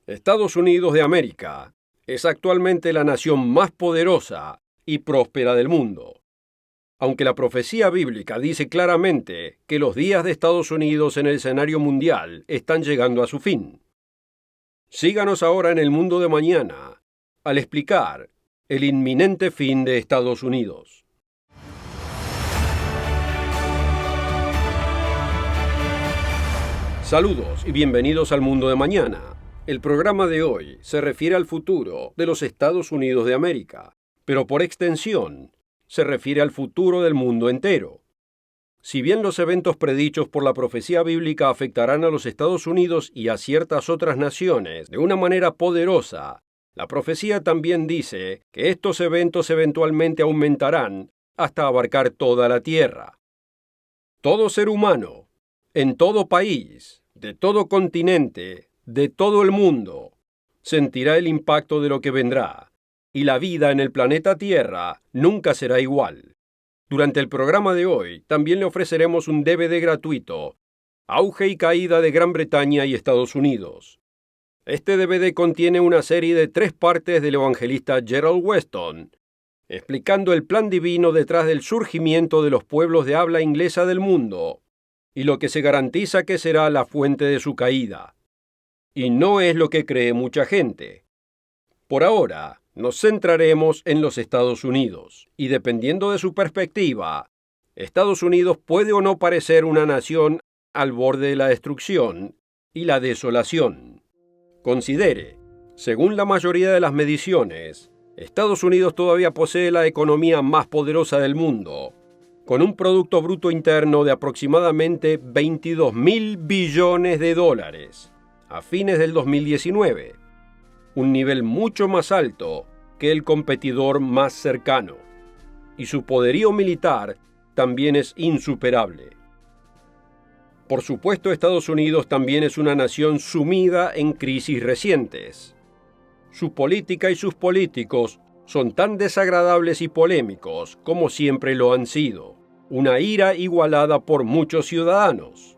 Estados Unidos de América es actualmente la nación más poderosa y próspera del mundo. Aunque la profecía bíblica dice claramente que los días de Estados Unidos en el escenario mundial están llegando a su fin. Síganos ahora en el mundo de mañana al explicar el inminente fin de Estados Unidos. Saludos y bienvenidos al mundo de mañana. El programa de hoy se refiere al futuro de los Estados Unidos de América, pero por extensión se refiere al futuro del mundo entero. Si bien los eventos predichos por la profecía bíblica afectarán a los Estados Unidos y a ciertas otras naciones de una manera poderosa, la profecía también dice que estos eventos eventualmente aumentarán hasta abarcar toda la tierra. Todo ser humano, en todo país, de todo continente, de todo el mundo, sentirá el impacto de lo que vendrá, y la vida en el planeta Tierra nunca será igual. Durante el programa de hoy también le ofreceremos un DVD gratuito, Auge y caída de Gran Bretaña y Estados Unidos. Este DVD contiene una serie de 3 partes del evangelista Gerald Weston, explicando el plan divino detrás del surgimiento de los pueblos de habla inglesa del mundo, y lo que se garantiza que será la fuente de su caída. Y no es lo que cree mucha gente. Por ahora, nos centraremos en los Estados Unidos, y dependiendo de su perspectiva, Estados Unidos puede o no parecer una nación al borde de la destrucción y la desolación. Considere, según la mayoría de las mediciones, Estados Unidos todavía posee la economía más poderosa del mundo, con un Producto Bruto Interno de aproximadamente $22,000 billones a fines del 2019, un nivel mucho más alto que el competidor más cercano, y su poderío militar también es insuperable. Por supuesto, Estados Unidos también es una nación sumida en crisis recientes. Su política y sus políticos son tan desagradables y polémicos como siempre lo han sido, una ira igualada por muchos ciudadanos.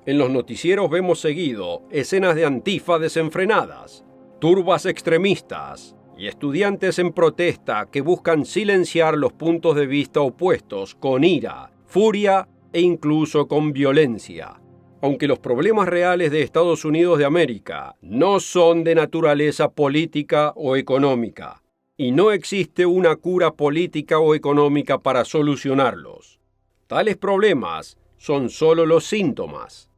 En los noticieros vemos seguido escenas de Antifa desenfrenadas, turbas extremistas y estudiantes en protesta que buscan silenciar los puntos de vista opuestos con ira, furia e incluso con violencia. Aunque los problemas reales de Estados Unidos de América no son de naturaleza política o económica, y no existe una cura política o económica para solucionarlos. Tales problemas son solo los síntomas.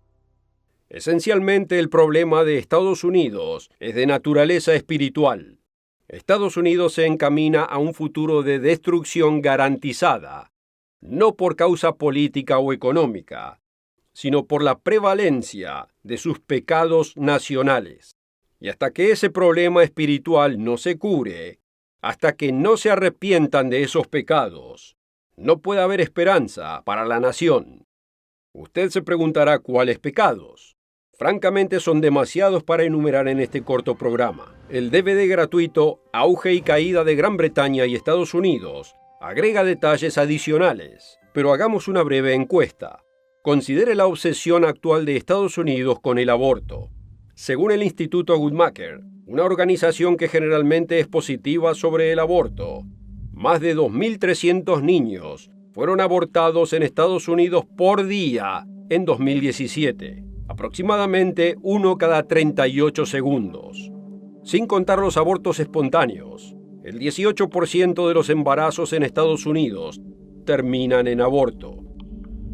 Esencialmente, el problema de Estados Unidos es de naturaleza espiritual. Estados Unidos se encamina a un futuro de destrucción garantizada, no por causa política o económica, sino por la prevalencia de sus pecados nacionales. Y hasta que ese problema espiritual no se cure, hasta que no se arrepientan de esos pecados, no puede haber esperanza para la nación. Usted se preguntará cuáles pecados. Francamente son demasiados para enumerar en este corto programa. El DVD gratuito Auge y caída de Gran Bretaña y Estados Unidos agrega detalles adicionales, pero hagamos una breve encuesta. Considere la obsesión actual de Estados Unidos con el aborto. Según el Instituto Guttmacher, una organización que generalmente es positiva sobre el aborto, más de 2.300 niños fueron abortados en Estados Unidos por día en 2017, aproximadamente 1 cada 38 segundos. Sin contar los abortos espontáneos, el 18% de los embarazos en Estados Unidos terminan en aborto.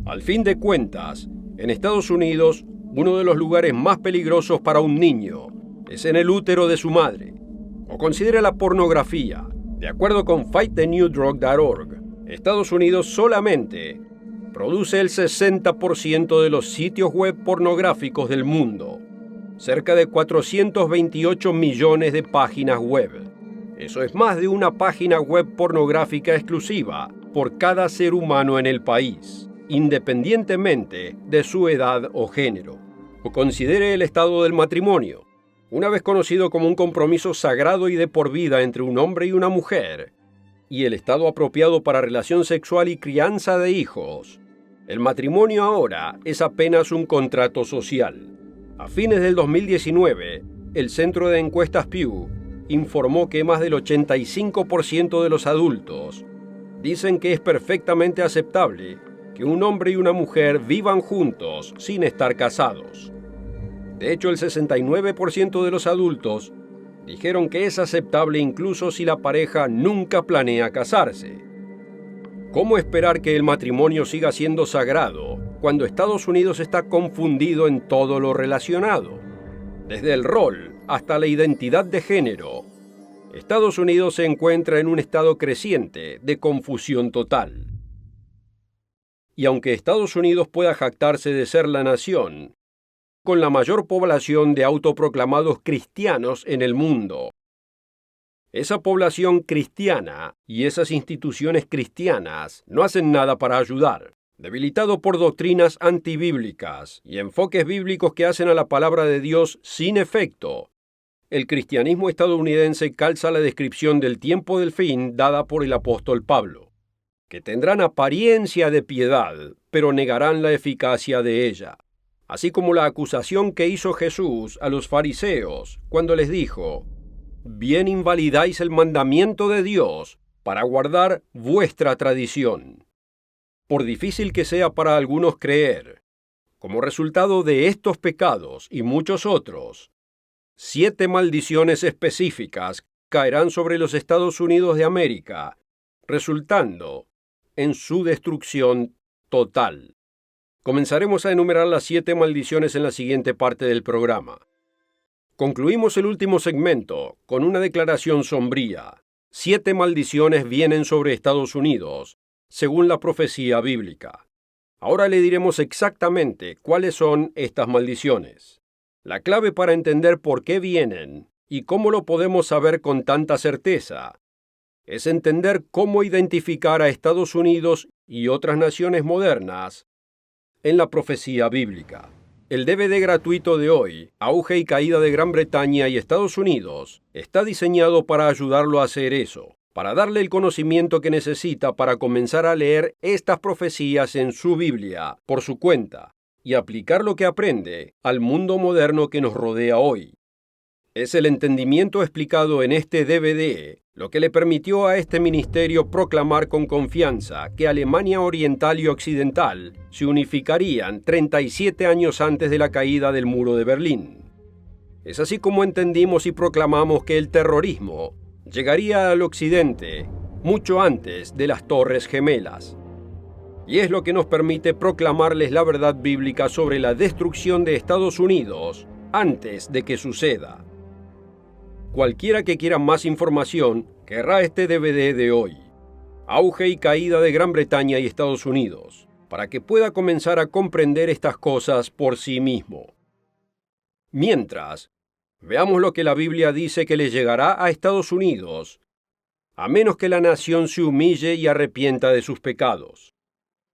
Al fin de cuentas, en Estados Unidos, uno de los lugares más peligrosos para un niño es en el útero de su madre. O considere la pornografía. De acuerdo con fightthenewdrug.org, Estados Unidos solamente produce el 60% de los sitios web pornográficos del mundo, cerca de 428 millones de páginas web. Eso es más de una página web pornográfica exclusiva por cada ser humano en el país, independientemente de su edad o género. O considere el estado del matrimonio. Una vez conocido como un compromiso sagrado y de por vida entre un hombre y una mujer, y el estado apropiado para relación sexual y crianza de hijos, el matrimonio ahora es apenas un contrato social. A fines del 2019, el centro de encuestas Pew informó que más del 85% de los adultos dicen que es perfectamente aceptable que un hombre y una mujer vivan juntos sin estar casados. De hecho, el 69% de los adultos dijeron que es aceptable incluso si la pareja nunca planea casarse. ¿Cómo esperar que el matrimonio siga siendo sagrado cuando Estados Unidos está confundido en todo lo relacionado? Desde el rol hasta la identidad de género, Estados Unidos se encuentra en un estado creciente de confusión total. Y aunque Estados Unidos pueda jactarse de ser la nación con la mayor población de autoproclamados cristianos en el mundo, esa población cristiana y esas instituciones cristianas no hacen nada para ayudar. Debilitado por doctrinas antibíblicas y enfoques bíblicos que hacen a la palabra de Dios sin efecto, el cristianismo estadounidense calza la descripción del tiempo del fin dada por el apóstol Pablo, que tendrán apariencia de piedad, pero negarán la eficacia de ella. Así como la acusación que hizo Jesús a los fariseos cuando les dijo: bien invalidáis el mandamiento de Dios para guardar vuestra tradición. Por difícil que sea para algunos creer, como resultado de estos pecados y muchos otros, 7 maldiciones específicas caerán sobre los Estados Unidos de América, resultando en su destrucción total. Comenzaremos a enumerar las 7 maldiciones en la siguiente parte del programa. Concluimos el último segmento con una declaración sombría. 7 maldiciones vienen sobre Estados Unidos, según la profecía bíblica. Ahora le diremos exactamente cuáles son estas maldiciones. La clave para entender por qué vienen y cómo lo podemos saber con tanta certeza es entender cómo identificar a Estados Unidos y otras naciones modernas en la profecía bíblica. El DVD gratuito de hoy, Auge y Caída de Gran Bretaña y Estados Unidos, está diseñado para ayudarlo a hacer eso, para darle el conocimiento que necesita para comenzar a leer estas profecías en su Biblia por su cuenta y aplicar lo que aprende al mundo moderno que nos rodea hoy. Es el entendimiento explicado en este DVD lo que le permitió a este ministerio proclamar con confianza que Alemania Oriental y Occidental se unificarían 37 años antes de la caída del muro de Berlín. Es así como entendimos y proclamamos que el terrorismo llegaría al occidente mucho antes de las Torres Gemelas. Y es lo que nos permite proclamarles la verdad bíblica sobre la destrucción de Estados Unidos antes de que suceda. Cualquiera que quiera más información querrá este DVD de hoy, Auge y Caída de Gran Bretaña y Estados Unidos, para que pueda comenzar a comprender estas cosas por sí mismo. Mientras, veamos lo que la Biblia dice que le llegará a Estados Unidos, a menos que la nación se humille y arrepienta de sus pecados.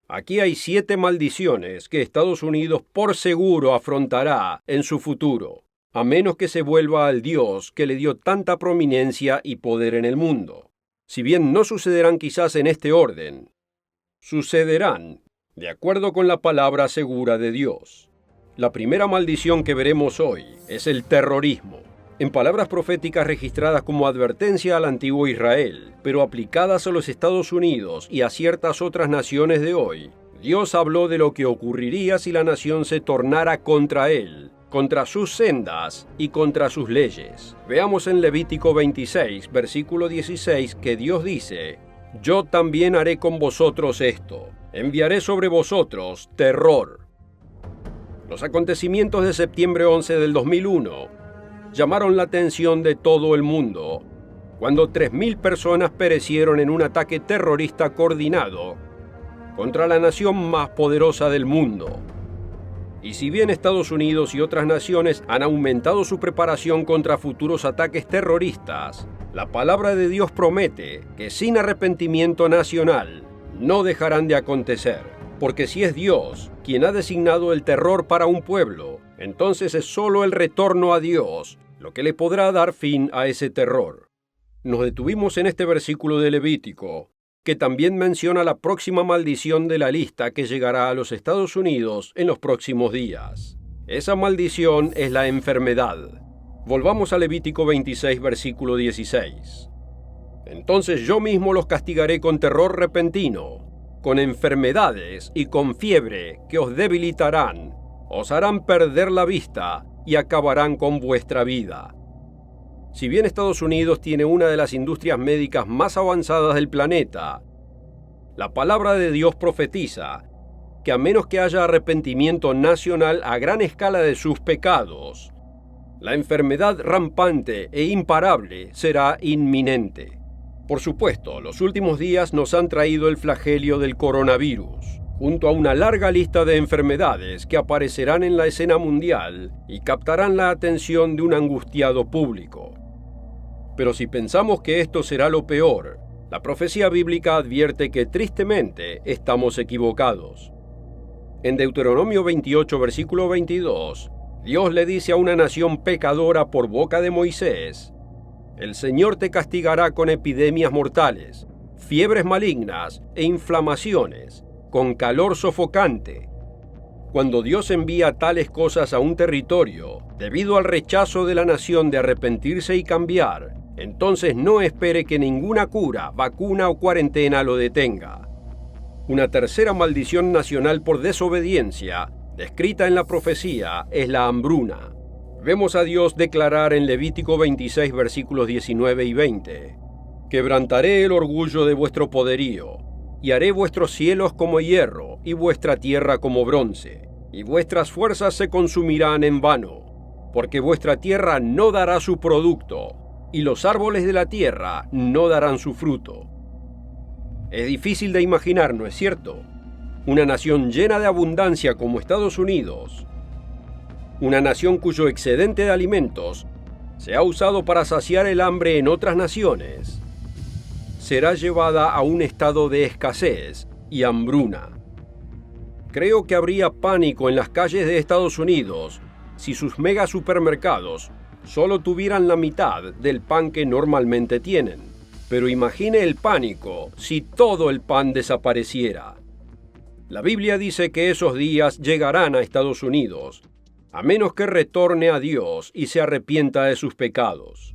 Aquí hay 7 maldiciones que Estados Unidos por seguro afrontará en su futuro, a menos que se vuelva al Dios que le dio tanta prominencia y poder en el mundo. Si bien no sucederán quizás en este orden, sucederán de acuerdo con la palabra segura de Dios. La primera maldición que veremos hoy es el terrorismo. En palabras proféticas registradas como advertencia al antiguo Israel, pero aplicadas a los Estados Unidos y a ciertas otras naciones de hoy, Dios habló de lo que ocurriría si la nación se tornara contra él, contra sus sendas y contra sus leyes. Veamos en Levítico 26, versículo 16, que Dios dice: yo también haré con vosotros esto, enviaré sobre vosotros terror. Los acontecimientos de septiembre 11 del 2001 llamaron la atención de todo el mundo, cuando 3.000 personas perecieron en un ataque terrorista coordinado contra la nación más poderosa del mundo. Y si bien Estados Unidos y otras naciones han aumentado su preparación contra futuros ataques terroristas, la palabra de Dios promete que sin arrepentimiento nacional no dejarán de acontecer, porque si es Dios quien ha designado el terror para un pueblo, entonces es solo el retorno a Dios lo que le podrá dar fin a ese terror. Nos detuvimos en este versículo de Levítico, que también menciona la próxima maldición de la lista que llegará a los Estados Unidos en los próximos días. Esa maldición es la enfermedad. Volvamos a Levítico 26, versículo 16. Entonces yo mismo los castigaré con terror repentino, con enfermedades y con fiebre que os debilitarán, os harán perder la vista y acabarán con vuestra vida. Si bien Estados Unidos tiene una de las industrias médicas más avanzadas del planeta, la palabra de Dios profetiza que a menos que haya arrepentimiento nacional a gran escala de sus pecados, la enfermedad rampante e imparable será inminente. Por supuesto, los últimos días nos han traído el flagelio del coronavirus, junto a una larga lista de enfermedades que aparecerán en la escena mundial y captarán la atención de un angustiado público. Pero si pensamos que esto será lo peor, la profecía bíblica advierte que tristemente estamos equivocados. En Deuteronomio 28, versículo 22, Dios le dice a una nación pecadora por boca de Moisés: el Señor te castigará con epidemias mortales, fiebres malignas e inflamaciones, con calor sofocante. Cuando Dios envía tales cosas a un territorio, debido al rechazo de la nación de arrepentirse y cambiar, entonces no espere que ninguna cura, vacuna o cuarentena lo detenga. Una tercera maldición nacional por desobediencia, descrita en la profecía, es la hambruna. Vemos a Dios declarar en Levítico 26, versículos 19 y 20: quebrantaré el orgullo de vuestro poderío, y haré vuestros cielos como hierro, y vuestra tierra como bronce, y vuestras fuerzas se consumirán en vano, porque vuestra tierra no dará su producto, y los árboles de la tierra no darán su fruto. Es difícil de imaginar, ¿no es cierto? Una nación llena de abundancia como Estados Unidos, una nación cuyo excedente de alimentos se ha usado para saciar el hambre en otras naciones, será llevada a un estado de escasez y hambruna. Creo que habría pánico en las calles de Estados Unidos si sus mega supermercados solo tuvieran la mitad del pan que normalmente tienen. Pero imagine el pánico si todo el pan desapareciera. La Biblia dice que esos días llegarán a Estados Unidos, a menos que retorne a Dios y se arrepienta de sus pecados.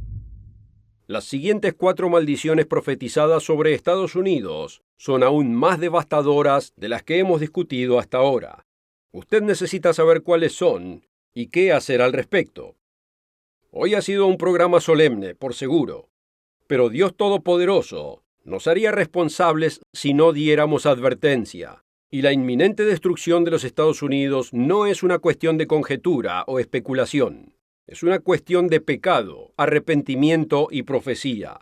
Las siguientes 4 maldiciones profetizadas sobre Estados Unidos son aún más devastadoras de las que hemos discutido hasta ahora. Usted necesita saber cuáles son y qué hacer al respecto. Hoy ha sido un programa solemne, por seguro, pero Dios Todopoderoso nos haría responsables si no diéramos advertencia. Y la inminente destrucción de los Estados Unidos no es una cuestión de conjetura o especulación. Es una cuestión de pecado, arrepentimiento y profecía.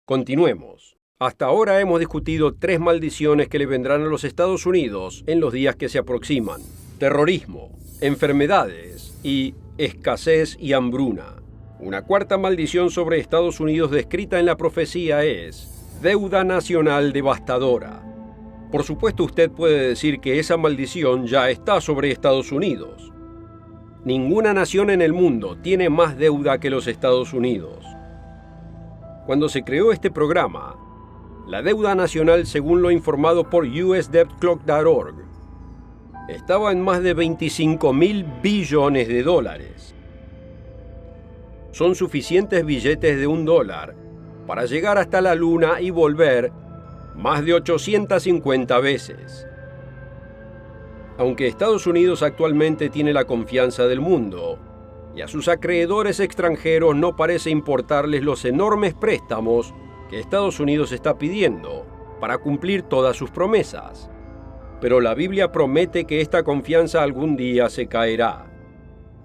Continuemos. Hasta ahora hemos discutido 3 maldiciones que le vendrán a los Estados Unidos en los días que se aproximan: terrorismo, enfermedades y escasez y hambruna. Una cuarta maldición sobre Estados Unidos descrita en la profecía es deuda nacional devastadora. Por supuesto, usted puede decir que esa maldición ya está sobre Estados Unidos. Ninguna nación en el mundo tiene más deuda que los Estados Unidos. Cuando se creó este programa, la deuda nacional, según lo informado por usdebtclock.org, estaba en más de 25,000 billones de dólares. Son suficientes billetes de $1 para llegar hasta la Luna y volver más de 850 veces. Aunque Estados Unidos actualmente tiene la confianza del mundo, y a sus acreedores extranjeros no parece importarles los enormes préstamos que Estados Unidos está pidiendo para cumplir todas sus promesas. Pero la Biblia promete que esta confianza algún día se caerá.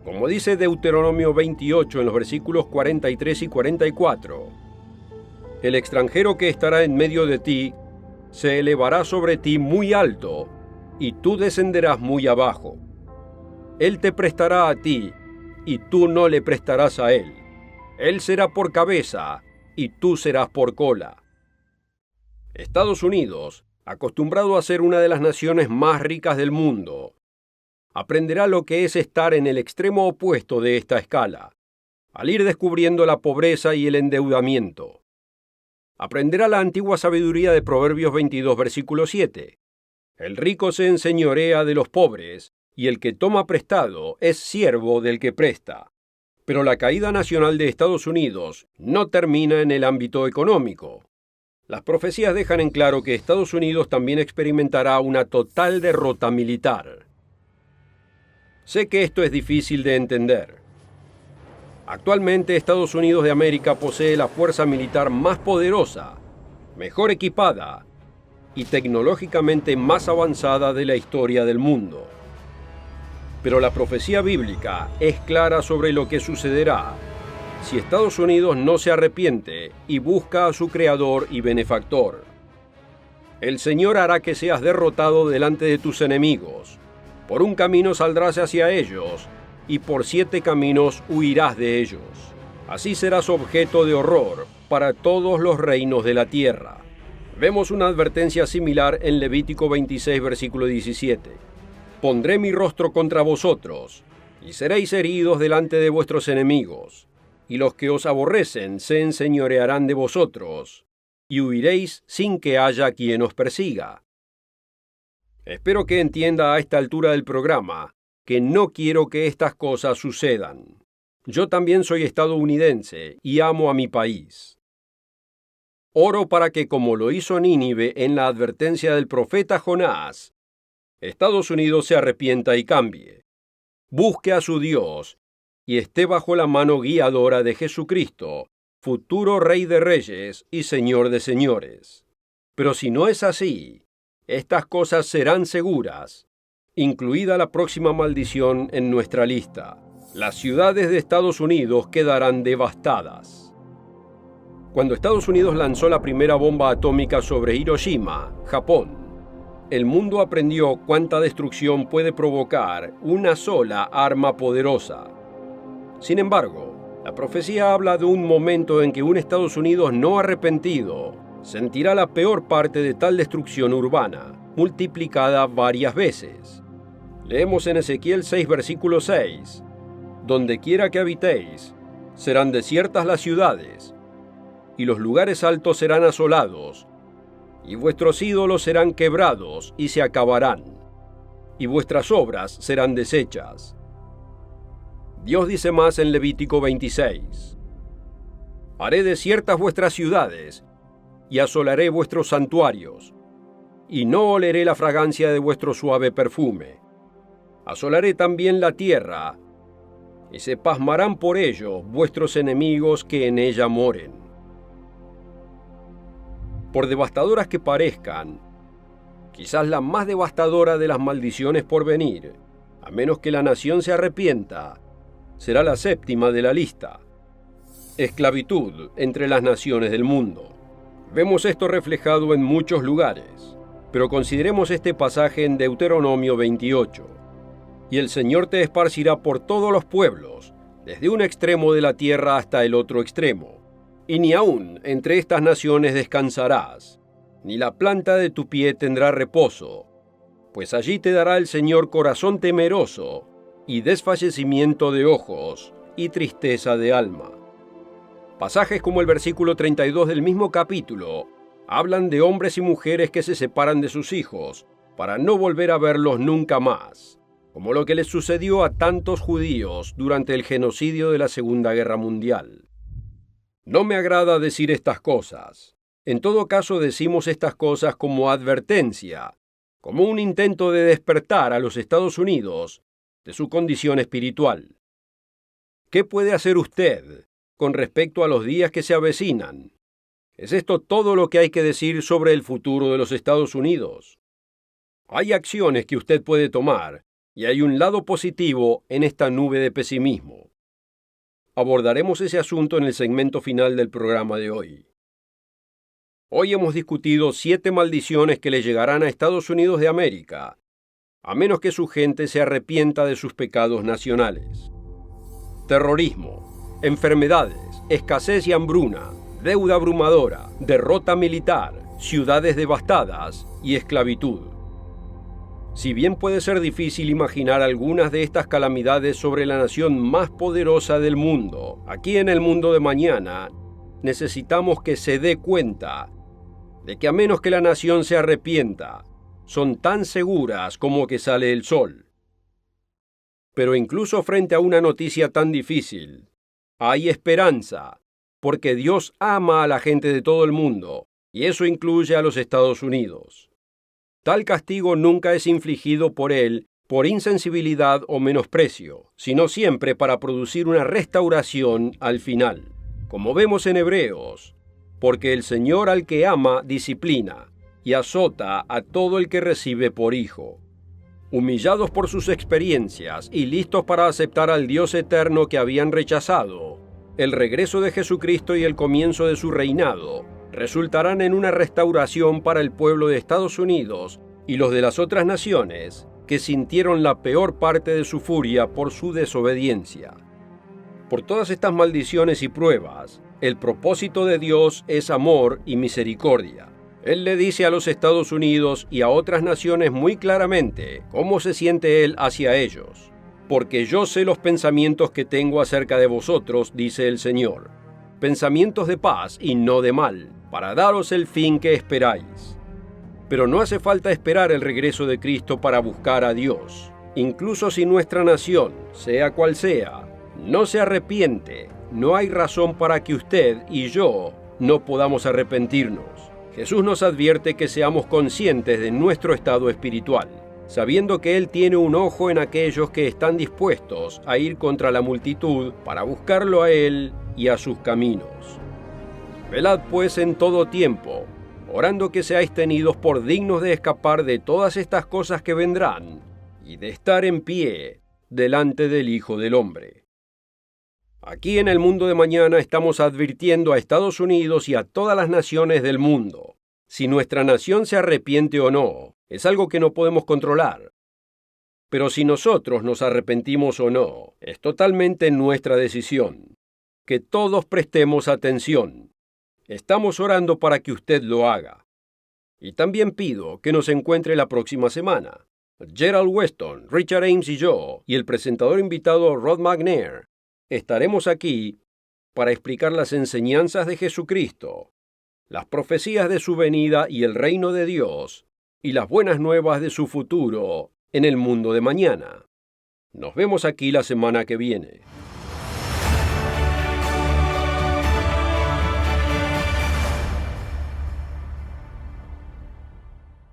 Como dice Deuteronomio 28 en los versículos 43 y 44, el extranjero que estará en medio de ti se elevará sobre ti muy alto, y tú descenderás muy abajo. Él te prestará a ti, y tú no le prestarás a él. Él será por cabeza, y tú serás por cola. Estados Unidos, acostumbrado a ser una de las naciones más ricas del mundo, aprenderá lo que es estar en el extremo opuesto de esta escala, al ir descubriendo la pobreza y el endeudamiento. Aprenderá la antigua sabiduría de Proverbios 22, versículo 7. El rico se enseñorea de los pobres, y el que toma prestado es siervo del que presta. Pero la caída nacional de Estados Unidos no termina en el ámbito económico. Las profecías dejan en claro que Estados Unidos también experimentará una total derrota militar. Sé que esto es difícil de entender. Actualmente Estados Unidos de América posee la fuerza militar más poderosa, mejor equipada y tecnológicamente más avanzada de la historia del mundo. Pero la profecía bíblica es clara sobre lo que sucederá si Estados Unidos no se arrepiente y busca a su creador y benefactor. El Señor hará que seas derrotado delante de tus enemigos. Por un camino saldrás hacia ellos, y por 7 caminos huirás de ellos. Así serás objeto de horror para todos los reinos de la tierra. Vemos una advertencia similar en Levítico 26, versículo 17. Pondré mi rostro contra vosotros, y seréis heridos delante de vuestros enemigos, y los que os aborrecen se enseñorearán de vosotros, y huiréis sin que haya quien os persiga. Espero que entienda a esta altura del programa que no quiero que estas cosas sucedan. Yo también soy estadounidense y amo a mi país. Oro para que, como lo hizo Nínive en la advertencia del profeta Jonás, Estados Unidos se arrepienta y cambie, busque a su Dios y esté bajo la mano guiadora de Jesucristo, futuro Rey de Reyes y Señor de Señores. Pero si no es así, estas cosas serán seguras, incluida la próxima maldición en nuestra lista. Las ciudades de Estados Unidos quedarán devastadas. Cuando Estados Unidos lanzó la primera bomba atómica sobre Hiroshima, Japón, el mundo aprendió cuánta destrucción puede provocar una sola arma poderosa. Sin embargo, la profecía habla de un momento en que un Estados Unidos no arrepentido sentirá la peor parte de tal destrucción urbana, multiplicada varias veces. Leemos en Ezequiel 6, versículo 6, «Donde quiera que habitéis, serán desiertas las ciudades, y los lugares altos serán asolados, y vuestros ídolos serán quebrados y se acabarán, y vuestras obras serán deshechas». Dios dice más en Levítico 26, «Haré desiertas vuestras ciudades, y asolaré vuestros santuarios, y no oleré la fragancia de vuestro suave perfume. Asolaré también la tierra, y se pasmarán por ello vuestros enemigos que en ella moren». Por devastadoras que parezcan, quizás la más devastadora de las maldiciones por venir, a menos que la nación se arrepienta, será la 7ª de la lista: esclavitud entre las naciones del mundo. Vemos esto reflejado en muchos lugares, pero consideremos este pasaje en Deuteronomio 28. «Y el Señor te esparcirá por todos los pueblos, desde un extremo de la tierra hasta el otro extremo, y ni aun entre estas naciones descansarás, ni la planta de tu pie tendrá reposo, pues allí te dará el Señor corazón temeroso, y desfallecimiento de ojos, y tristeza de alma». Pasajes como el versículo 32 del mismo capítulo hablan de hombres y mujeres que se separan de sus hijos para no volver a verlos nunca más, como lo que les sucedió a tantos judíos durante el genocidio de la Segunda Guerra Mundial. No me agrada decir estas cosas. En todo caso, decimos estas cosas como advertencia, como un intento de despertar a los Estados Unidos de su condición espiritual. ¿Qué puede hacer usted con respecto a los días que se avecinan? ¿Es esto todo lo que hay que decir sobre el futuro de los Estados Unidos? Hay acciones que usted puede tomar, y hay un lado positivo en esta nube de pesimismo. Abordaremos ese asunto en el segmento final del programa de hoy. Hoy hemos discutido 7 maldiciones que le llegarán a Estados Unidos de América, a menos que su gente se arrepienta de sus pecados nacionales. Terrorismo, enfermedades, escasez y hambruna, deuda abrumadora, derrota militar, ciudades devastadas y esclavitud. Si bien puede ser difícil imaginar algunas de estas calamidades sobre la nación más poderosa del mundo, aquí en el mundo de mañana, necesitamos que se dé cuenta de que a menos que la nación se arrepienta, son tan seguras como que sale el sol. Pero incluso frente a una noticia tan difícil, Hay esperanza, porque Dios ama a la gente de todo el mundo, y eso incluye a los Estados Unidos. Tal castigo nunca es infligido por Él por insensibilidad o menosprecio, sino siempre para producir una restauración al final. Como vemos en Hebreos, porque el Señor al que ama disciplina y azota a todo el que recibe por hijo. Humillados por sus experiencias y listos para aceptar al Dios eterno que habían rechazado, el regreso de Jesucristo y el comienzo de su reinado resultarán en una restauración para el pueblo de Estados Unidos y los de las otras naciones que sintieron la peor parte de su furia por su desobediencia. Por todas estas maldiciones y pruebas, el propósito de Dios es amor y misericordia. Él le dice a los Estados Unidos y a otras naciones muy claramente cómo se siente Él hacia ellos. Porque yo sé los pensamientos que tengo acerca de vosotros, dice el Señor, pensamientos de paz y no de mal, para daros el fin que esperáis. Pero no hace falta esperar el regreso de Cristo para buscar a Dios. Incluso si nuestra nación, sea cual sea, no se arrepiente, no hay razón para que usted y yo no podamos arrepentirnos. Jesús nos advierte que seamos conscientes de nuestro estado espiritual, sabiendo que Él tiene un ojo en aquellos que están dispuestos a ir contra la multitud para buscarlo a Él y a sus caminos. Velad pues en todo tiempo, orando que seáis tenidos por dignos de escapar de todas estas cosas que vendrán y de estar en pie delante del Hijo del Hombre. Aquí en el mundo de mañana estamos advirtiendo a Estados Unidos y a todas las naciones del mundo. Si nuestra nación se arrepiente o no, es algo que no podemos controlar. Pero si nosotros nos arrepentimos o no, es totalmente nuestra decisión. Que todos prestemos atención. Estamos orando para que usted lo haga. Y también pido que nos encuentre la próxima semana. Gerald Weston, Richard Ames y yo, y el presentador invitado Rod McNair, estaremos aquí para explicar las enseñanzas de Jesucristo, las profecías de su venida y el reino de Dios, y las buenas nuevas de su futuro en el mundo de mañana. Nos vemos aquí la semana que viene.